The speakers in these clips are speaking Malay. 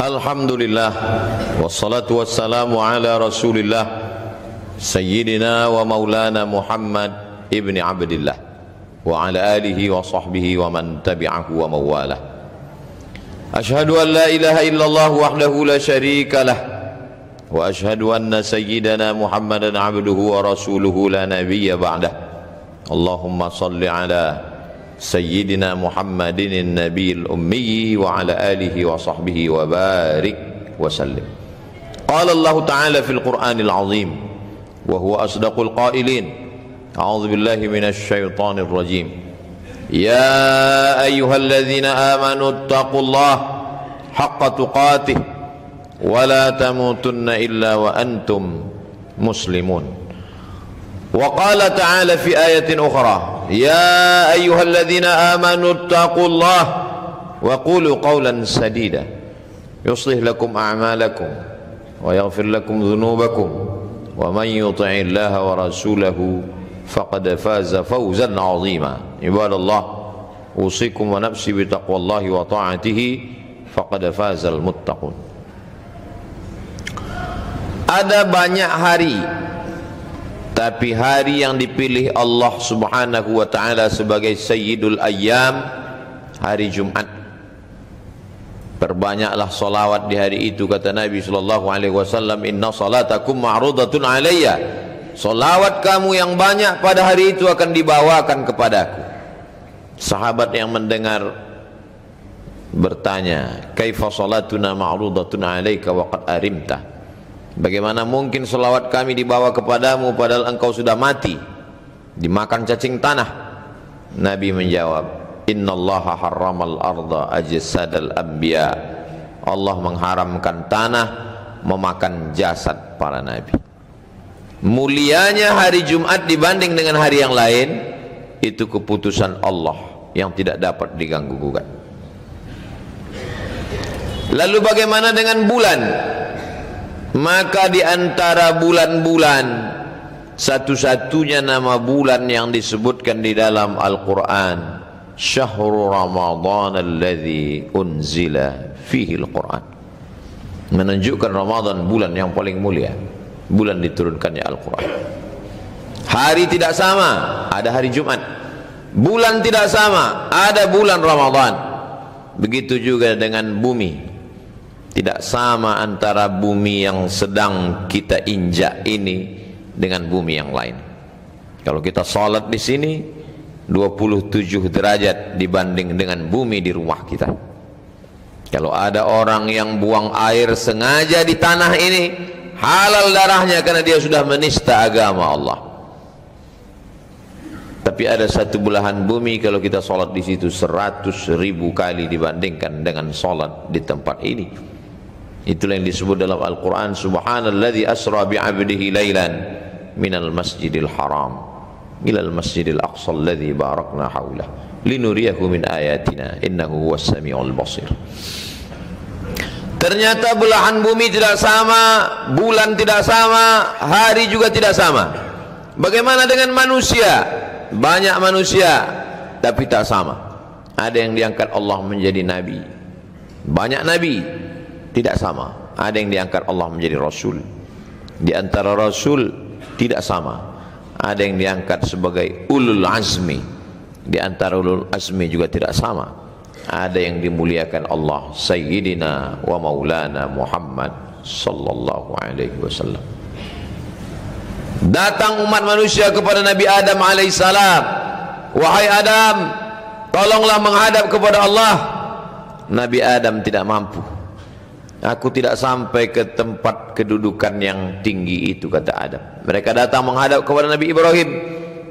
Alhamdulillah, wassalatu wassalamu ala rasulillah Sayyidina wa maulana Muhammad ibni Abdillah wa ala alihi wa sahbihi wa man tabi'ahu wa mawalah. Ashhadu an la ilaha illallah wahdahu la sharika lah, wa ashhadu anna sayyidana Muhammadan abduhu wa rasuluhu la nabiyya ba'dah. Allahumma salli ala Sayyidina Muhammadin nabiyil ummi wa ala alihi wa sahbihi wa barik wa sallim. Qala Allah Ta'ala fil Qur'anil azim wa huwa asdaqul qailin. A'udzu billahi minasy syaithanir rajim. Ya ayyuhalladzina amanu taqullaha haqqa tuqatih wa la tamutunna illa wa antum muslimun. وقال تعالى في آية أخرى يا أيها الذين آمنوا اتقوا الله وقولوا قولا سديدا يصلح لكم أعمالكم ويغفر لكم ذنوبكم ومن يطع الله ورسوله فقد فاز فوزا عظيما. عباد الله أوصيكم ونفسي بتقوى الله وطاعته فقد فاز المتقون. Ada banyak hari, tapi hari yang dipilih Allah Subhanahu wa ta'ala sebagai Sayyidul Ayyam, hari Jumat. Perbanyaklah salawat di hari itu, kata Nabi sallallahu alaihi wasallam, inna salatakum ma'rudatun alayya. Salawat kamu yang banyak pada hari itu akan dibawakan kepadaku. Sahabat yang mendengar bertanya, kaifa salatuna ma'rudatun alayka wa qad arimta? Bagaimana mungkin selawat kami dibawa kepadamu padahal engkau sudah mati, dimakan cacing tanah? Nabi menjawab, innallaha harramal arda ajsadal anbiya. Allah mengharamkan tanah memakan jasad para nabi. Mulianya hari Jumat dibanding dengan hari yang lain, itu keputusan Allah yang tidak dapat diganggu gugat. Lalu bagaimana dengan bulan? Maka di antara bulan-bulan, satu-satunya nama bulan yang disebutkan di dalam Al-Quran, Syahrul Ramadhan alladhi unzila fihi Al-Quran, menunjukkan Ramadan bulan yang paling mulia, bulan diturunkannya Al-Quran. Hari tidak sama, ada hari Jumat. Bulan tidak sama, ada bulan Ramadan. Begitu juga dengan bumi. Tidak sama antara bumi yang sedang kita injak ini dengan bumi yang lain. Kalau kita salat di sini 27 derajat dibanding dengan bumi di rumah kita. Kalau ada orang yang buang air sengaja di tanah ini, halal darahnya karena dia sudah menista agama Allah. Tapi ada satu belahan bumi kalau kita salat di situ 100.000 kali dibandingkan dengan salat di tempat ini. Itulah yang disebut dalam Al-Quran, subhanalladzi asra bi'abdihi laylan minal masjidil haram ilal masjidil aqsa alladzi barakna hawlah linuriyahu min ayatina innahu huwas samiul basir. Ternyata belahan bumi tidak sama, bulan tidak sama, hari juga tidak sama. Bagaimana dengan manusia? Banyak manusia tapi tak sama. Ada yang diangkat Allah menjadi nabi, banyak nabi tidak sama. Ada yang diangkat Allah menjadi rasul. Di antara rasul tidak sama. Ada yang diangkat sebagai ulul azmi. Di antara ulul azmi juga tidak sama. Ada yang dimuliakan Allah, Sayyidina wa maulana Muhammad sallallahu alaihi wasallam. Datang umat manusia kepada Nabi Adam alaihissalam, wahai Adam, tolonglah menghadap kepada Allah. Nabi Adam tidak mampu. Aku tidak sampai ke tempat kedudukan yang tinggi itu, kata Adam. Mereka datang menghadap kepada Nabi Ibrahim.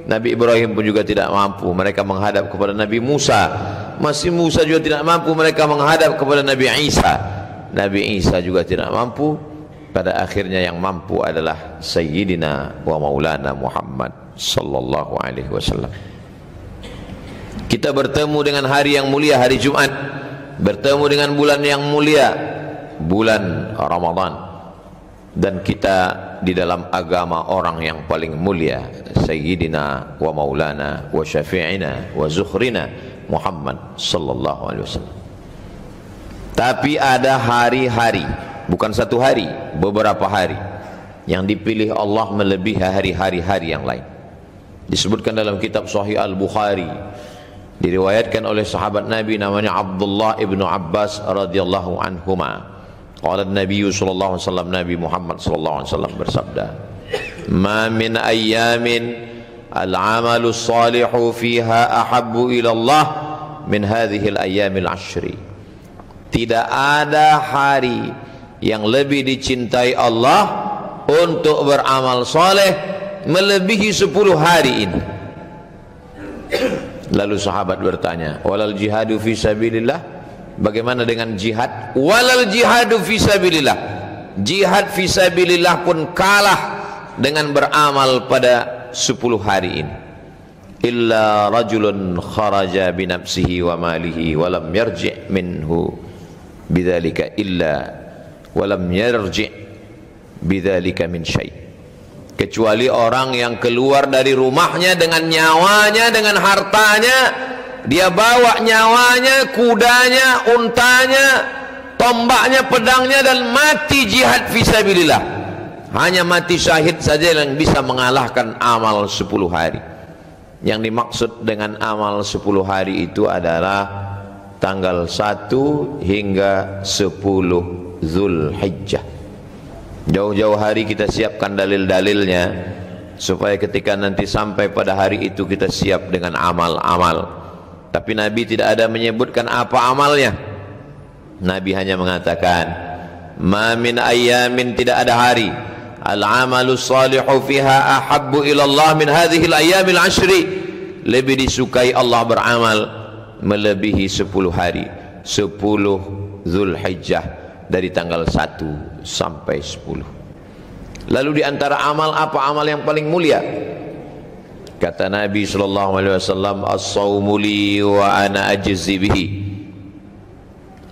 Nabi Ibrahim pun juga tidak mampu. Mereka menghadap kepada Nabi Musa. Masih Musa juga tidak mampu. Mereka menghadap kepada Nabi Isa. Nabi Isa juga tidak mampu. Pada akhirnya yang mampu adalah Sayyidina wa maulana Muhammad sallallahu alaihi wasallam. Kita bertemu dengan hari yang mulia, hari Jumat. Bertemu dengan bulan yang mulia, bulan Ramadan. Dan kita di dalam agama orang yang paling mulia, Sayyidina wa maulana wa syafi'ina wa zukhrina Muhammad sallallahu alaihi wasallam. Tapi ada hari-hari, bukan satu hari, beberapa hari yang dipilih Allah melebihi hari-hari yang lain. Disebutkan dalam kitab Sahih Al-Bukhari, diriwayatkan oleh sahabat Nabi namanya Abdullah ibnu Abbas radhiyallahu anhuma. Qala Nabi sallallahu alaihi wasallam, Nabi Muhammad sallallahu alaihi wasallam bersabda, "Ma min ayyamin al-'amalu salihu fiha ahabbu ila Allah min hadhihi al-ayyamil 'ashri." Tidak ada hari yang lebih dicintai Allah untuk beramal soleh melebihi 10 hari ini. Lalu sahabat bertanya, walal jihadu fi sabilillah, bagaimana dengan jihad? Walal jihadu fi sabilillah, jihad fi sabilillah pun kalah dengan beramal pada 10 hari ini. Illa rajulun kharaja binafsihi wa malihi walam yarji' minhu bidzalika illa walam yarji' bidzalika min syai'. Kecuali orang yang keluar dari rumahnya dengan nyawanya, dengan hartanya, dia bawa nyawanya, kudanya, untanya, tombaknya, pedangnya, dan mati jihad fisabilillah. Hanya mati syahid saja yang bisa mengalahkan amal 10 hari. Yang dimaksud dengan amal 10 hari itu adalah tanggal 1 hingga 10 Zulhijjah. Jauh-jauh hari kita siapkan dalil-dalilnya, supaya ketika nanti sampai pada hari itu kita siap dengan amal-amal. Tapi Nabi tidak ada menyebutkan apa amalnya. Nabi hanya mengatakan, ma min ayyamin, tidak ada hari, al-amalu salihu fiha ahabbu ilallah min hadhihi al-ayyamil 'ashri, lebih disukai Allah beramal melebihi 10 hari, 10 Zulhijjah, dari tanggal 1 sampai 10. Lalu di antara amal, apa amal yang paling mulia? Kata Nabi sallallahu alaihi wasallam, as-shaumu li wa ana ajzi bihi.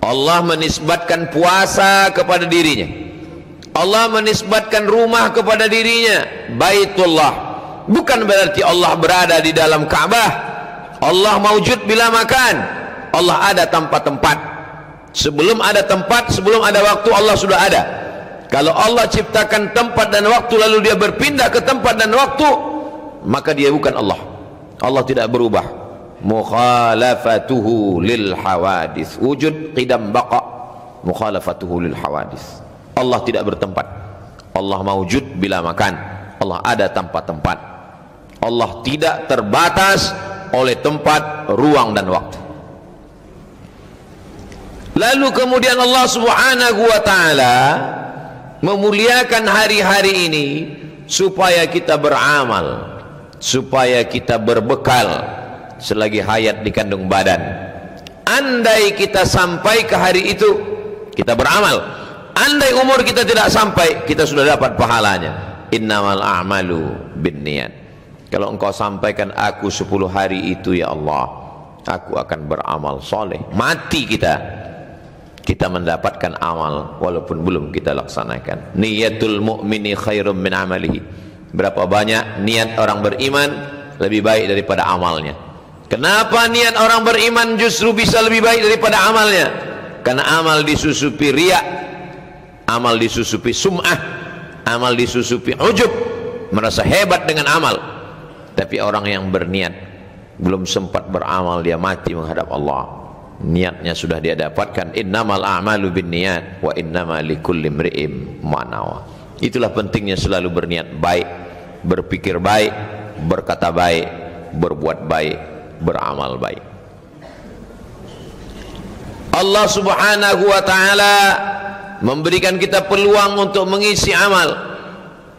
Allah menisbatkan puasa kepada dirinya. Allah menisbatkan rumah kepada dirinya, Baitullah. Bukan berarti Allah berada di dalam Ka'bah. Allah maujud bila makan. Allah ada tanpa tempat. Sebelum ada tempat, sebelum ada waktu, Allah sudah ada. Kalau Allah ciptakan tempat dan waktu lalu dia berpindah ke tempat dan waktu, maka dia bukan Allah. Allah tidak berubah. Mukhalafatuhu lil hawadith, wujud qidam baqa, mukhalafatuhu lil hawadith. Allah tidak bertempat. Allah mawjud bila makan. Allah ada tanpa tempat. Allah tidak terbatas oleh tempat, ruang dan waktu. Lalu kemudian Allah subhanahu wa ta'ala memuliakan hari-hari ini supaya kita beramal, supaya kita berbekal selagi hayat di kandung badan. Andai kita sampai ke hari itu, kita beramal. Andai umur kita tidak sampai, kita sudah dapat pahalanya. Innamal a'malu binniyat. Kalau engkau sampaikan aku 10 hari itu, ya Allah, aku akan beramal soleh. Mati kita mendapatkan amal walaupun belum kita laksanakan. Niyatul mu'mini khairum min amalihi. Berapa banyak niat orang beriman lebih baik daripada amalnya. Kenapa niat orang beriman justru bisa lebih baik daripada amalnya? Karena amal disusupi riya, amal disusupi sum'ah, amal disusupi ujub, merasa hebat dengan amal. Tapi orang yang berniat belum sempat beramal, dia mati menghadap Allah, niatnya sudah dia dapatkan. Innamal a'malu binniyat wa innamal likulli imri'in ma nawa. Itulah pentingnya selalu berniat baik, berpikir baik, berkata baik, berbuat baik, beramal baik. Allah subhanahu wa ta'ala memberikan kita peluang untuk mengisi amal.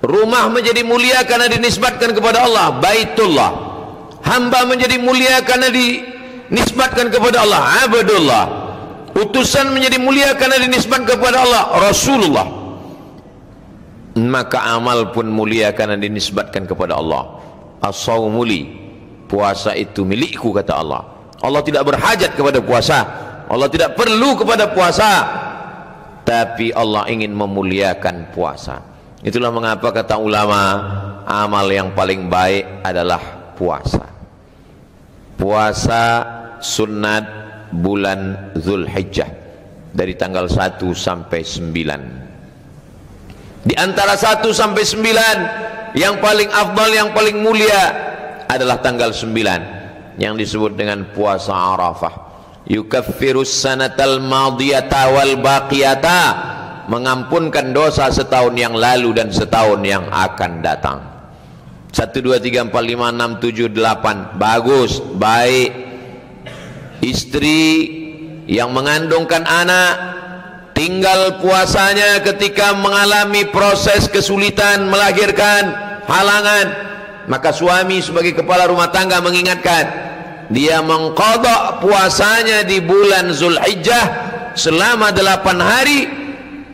Rumah menjadi mulia karena dinisbatkan kepada Allah, Baitullah. Hamba menjadi mulia karena dinisbatkan kepada Allah, Abdullah. Utusan menjadi mulia karena dinisbatkan kepada Allah, Rasulullah. Maka amal pun mulia karena dinisbatkan kepada Allah. As-shaumu li, puasa itu milikku, kata Allah. Allah tidak berhajat kepada puasa, Allah tidak perlu kepada puasa, tapi Allah ingin memuliakan puasa. Itulah mengapa kata ulama, amal yang paling baik adalah puasa. Puasa sunat bulan Zulhijjah. dari tanggal 1 sampai 9. Di antara 1 sampai 9 yang paling afdal, yang paling mulia adalah tanggal 9 yang disebut dengan puasa Arafah. Yukaffirus sanatal madiyata wal baqiyata, mengampunkan dosa setahun yang lalu dan setahun yang akan datang. 1, 2, 3, 4, 5, 6, 7, 8. Bagus, baik. Istri yang mengandungkan anak, tinggal puasanya ketika mengalami proses kesulitan melahirkan, halangan, maka suami sebagai kepala rumah tangga mengingatkan dia mengqadha puasanya di bulan Zulhijjah selama 8 hari,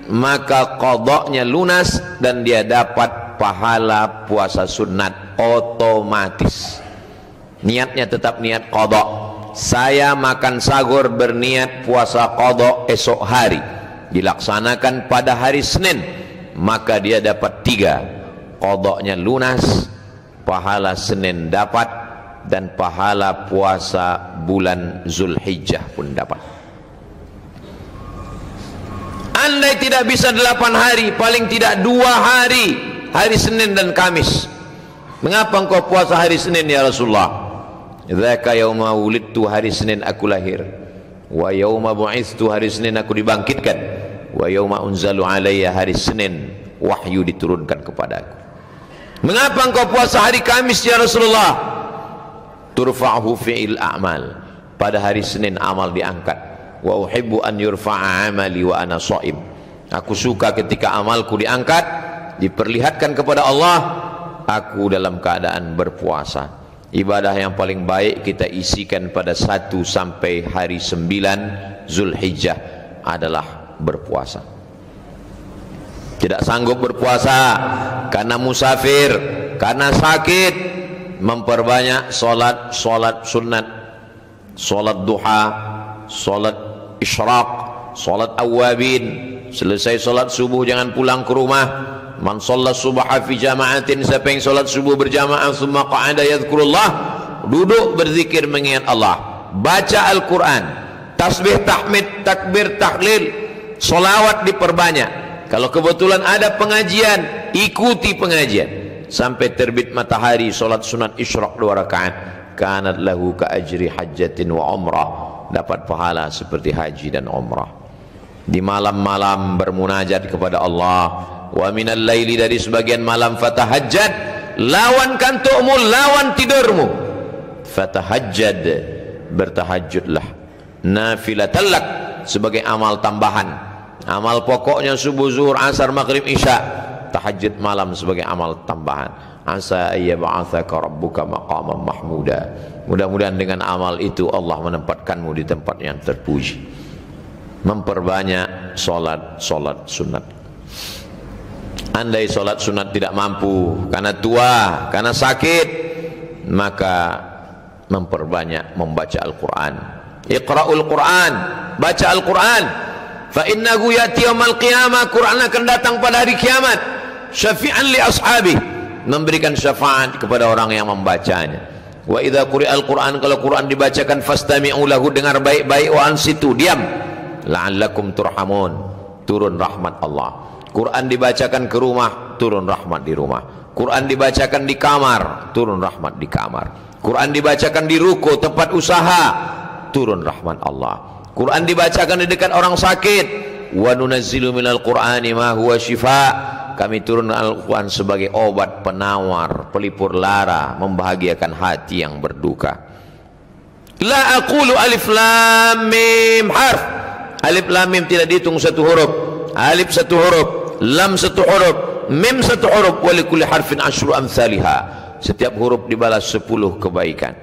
maka qadhanya lunas dan dia dapat pahala puasa sunat otomatis. Niatnya tetap niat qadha. Saya makan sahur berniat puasa qadha esok hari, dilaksanakan pada hari Senin, maka dia dapat 3. Qadhanya lunas, pahala Senin dapat, dan pahala puasa bulan Zulhijjah pun dapat. Andai tidak bisa 8 hari, paling tidak 2 hari, hari Senin dan Kamis. Mengapa engkau puasa hari Senin ya Rasulullah? Dzaka yauma wulidtu, hari Senin aku lahir. Wa yauma bu'itstu, hari Senin aku dibangkitkan. Wa yauma unzalu alayya, hari Senin wahyu diturunkan kepadaku. Mengapa engkau puasa hari Kamis ya Rasulullah? Turfa'hu fi'il a'mal, pada hari Senin amal diangkat. Wa uhibbu an yurfa'a amali wa ana sha'im, aku suka ketika amalku diangkat, diperlihatkan kepada Allah aku dalam keadaan berpuasa. Ibadah yang paling baik kita isikan pada 1 sampai hari 9 Zulhijjah adalah berpuasa. Tidak sanggup berpuasa karena musafir, karena sakit, memperbanyak solat sunat, solat duha, solat isyraq, solat awabin. Selesai solat subuh jangan pulang ke rumah. Man shalla subha fi jama'atin, siapa yang solat subuh berjamaah, thumma qa'ada yadhkurullah, duduk berzikir mengingat Allah, baca Al-Quran, tasbih, tahmid, takbir, tahlil, solawat diperbanyak. Kalau kebetulan ada pengajian, ikuti pengajian sampai terbit matahari. Solat sunat isyraq 2 rakaat, kanat lahu ka ajri hajjatin wa umrah, dapat pahala seperti haji dan umrah. Di malam-malam bermunajat kepada Allah. Wa minal laili, dari sebagian malam, fatahajjad, lawan kantukmu, lawan tidurmu, fatahajjad, bertahajudlah, nafilatan lak, sebagai amal tambahan. Amal pokoknya subuh, zuhur, asar, maghrib, isya. Tahajud malam sebagai amal tambahan. Asa ayyab'atsaka rabbuka maqaman mahmuda, mudah-mudahan dengan amal itu Allah menempatkanmu di tempat yang terpuji. Memperbanyak solat sunat. Andai solat sunat tidak mampu karena tua, karena sakit, maka memperbanyak membaca Al-Quran. Iqra'ul Quran, baca Al-Quran. Fa innahu ya'ti yaumal qiyamah, Quran akan datang pada hari kiamat, syafi'an li ashabi, memberikan syafaat kepada orang yang membacanya. Wa idza quri'al Quran, kalau Quran dibacakan, fastami'u lahu, dengar baik-baik, wa ansitu, diam, la'allakum turhamun, turun rahmat Allah. Quran dibacakan ke rumah, turun rahmat di rumah. Quran dibacakan di kamar, turun rahmat di kamar. Quran dibacakan di ruko, tempat usaha, turun rahmat Allah. Quran dibacakan di dekat orang sakit. Wa nunazzilu minal Qur'ani ma huwa shifa, kami turun Al-Quran sebagai obat penawar, pelipur lara, membahagiakan hati yang berduka. La aqulu alif lam mim harf, alif lam mim tidak dihitung 1 huruf. Alif 1 huruf, lam 1 huruf, mim 1 huruf, wa likulli harfin asyru amsalihha, setiap huruf dibalas 10 kebaikan.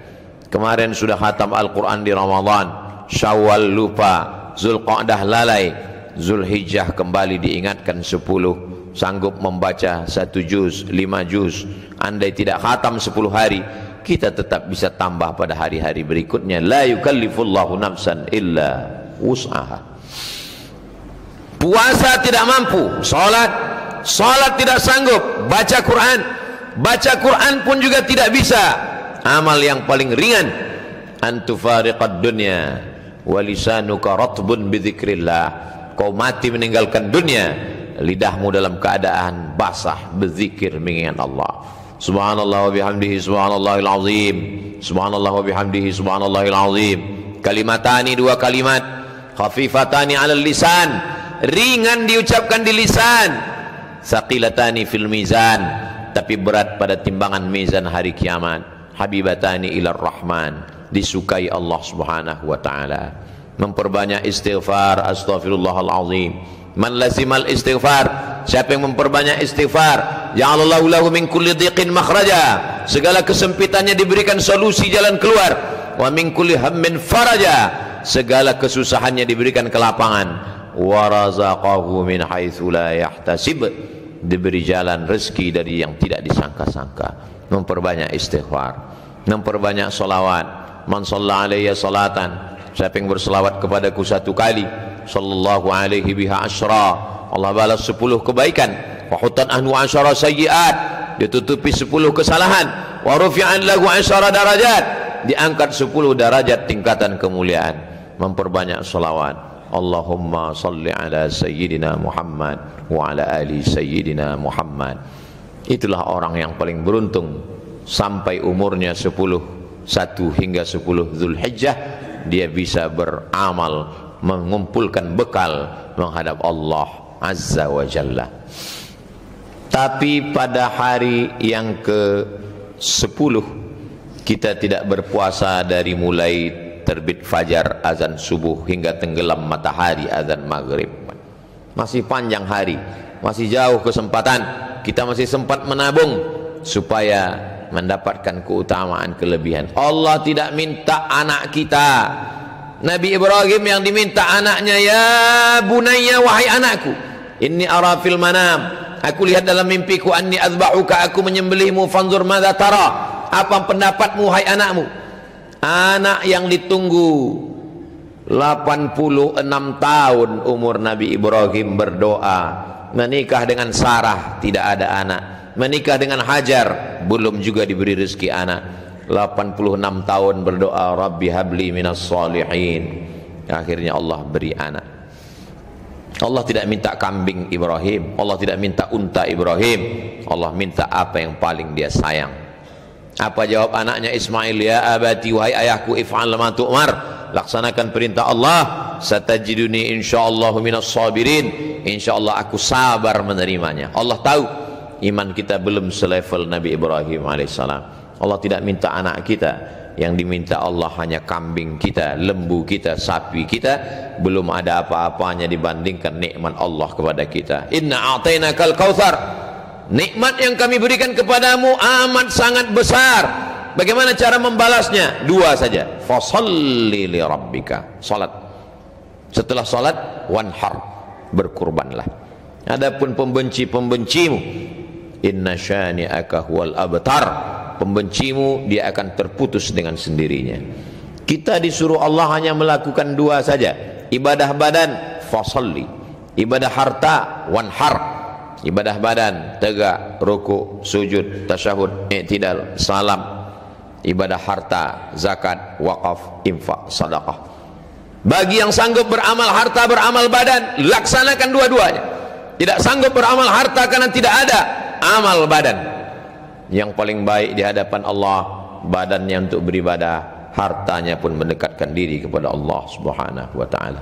Kemarin sudah khatam Al-Quran di Ramadan, Syawal lupa, Zulqa'dah lalai, Zulhijjah kembali diingatkan 10. Sanggup membaca 1 juz, 5 juz. Andai tidak khatam 10 hari, kita tetap bisa tambah pada hari-hari berikutnya. La yukallifullahu nafsan illa wus'aha. Puasa tidak mampu, salat tidak sanggup, baca Quran pun juga tidak bisa. Amal yang paling ringan, antufariqad dunya, wa lisanuka ratbun bi dzikrillah. Kau mati meninggalkan dunia, lidahmu dalam keadaan basah berzikir mengingat Allah. Subhanallah wa bihamdihi subhanallahil azim. Subhanallah wa bihamdihi subhanallahil azim. Kalimatani, dua kalimat, khafifatani 'alal lisan, ringan diucapkan di lisan, saqilatani fil mizan, tapi berat pada timbangan mizan hari kiamat. Habibatani ilar rahman, disukai Allah Subhanahu wa taala. Memperbanyak istighfar, astaghfirullahal azim. Man lazimal istighfar, siapa yang memperbanyak istighfar, ja'alallahu lahu min kulli dhiqin makhraja, segala kesempitannya diberikan solusi jalan keluar. Wa min kulli hammin faraja, segala kesusahannya diberikan kelapangan. Wa razaqahu min haitsu la yahtasib, diberi jalan rezeki dari yang tidak disangka-sangka. Memperbanyak istighfar, memperbanyak salawat. Man shalla alayya salatan, siapa yang berselawat kepadaku satu kali, sallallahu alaihi biha asyra, Allah balas 10 kebaikan. Wa hutan anhu asyara sayyiat, ditutupi 10 kesalahan. Wa rufi'an lahu asyara darajat, diangkat 10 derajat tingkatan kemuliaan. Memperbanyak salawat. Allahumma salli ala sayyidina Muhammad wa ala ali sayyidina Muhammad. Itulah orang yang paling beruntung. Sampai umurnya 1 hingga 10 Zulhijjah, dia bisa beramal, mengumpulkan bekal menghadap Allah Azza wa Jalla. Tapi pada hari yang ke-10 kita tidak berpuasa dari mulai terbit fajar azan subuh hingga tenggelam matahari azan maghrib. Masih panjang hari, masih jauh kesempatan. Kita masih sempat menabung supaya mendapatkan keutamaan kelebihan. Allah tidak minta anak kita. Nabi Ibrahim yang diminta anaknya, ya bunayya, wahai anakku, inni ara fil manam, aku lihat dalam mimpiku, anni azba'uka, aku menyembelihmu, fanzur madza tara, apa pendapatmu wahai anakmu. Anak yang ditunggu 86 tahun umur Nabi Ibrahim berdoa, menikah dengan Sarah tidak ada anak, menikah dengan Hajar belum juga diberi rezeki anak. 86 tahun berdoa, Rabbi habli minas salihin, akhirnya Allah beri anak. Allah tidak minta kambing Ibrahim, Allah tidak minta unta Ibrahim, Allah minta apa yang paling dia sayang. Apa jawab anaknya Ismail? Ya abati, wahai ayahku, if'al ma tu'mar, laksanakan perintah Allah, satajiduni insyaallah minas sabirin, insyaallah aku sabar menerimanya. Allah tahu iman kita belum selevel Nabi Ibrahim alaihissalam. Allah tidak minta anak kita, yang diminta Allah hanya kambing kita, lembu kita, sapi kita. Belum ada apa-apanya dibandingkan nikmat Allah kepada kita. Inna a'tainakal kautsar, nikmat yang kami berikan kepadamu amat sangat besar. Bagaimana cara membalasnya? 2 saja. Fasalli li rabbika, salat. Setelah salat, wanhar, berkurbanlah. Adapun pembenci-pembencimu, inna syani'aka huwal abtar, pembencimu dia akan terputus dengan sendirinya. Kita disuruh Allah hanya melakukan 2 saja. Ibadah badan, fasalli. Ibadah harta, wanhar. Ibadah badan, tegak, ruku, sujud, tasyahud, i'tidal, salam. Ibadah harta, zakat, wakaf, infak, sedekah. Bagi yang sanggup beramal harta, beramal badan, laksanakan dua-duanya. Tidak sanggup beramal harta karena tidak ada amal badan. Yang paling baik di hadapan Allah badannya untuk beribadah, hartanya pun mendekatkan diri kepada Allah Subhanahu wa taala.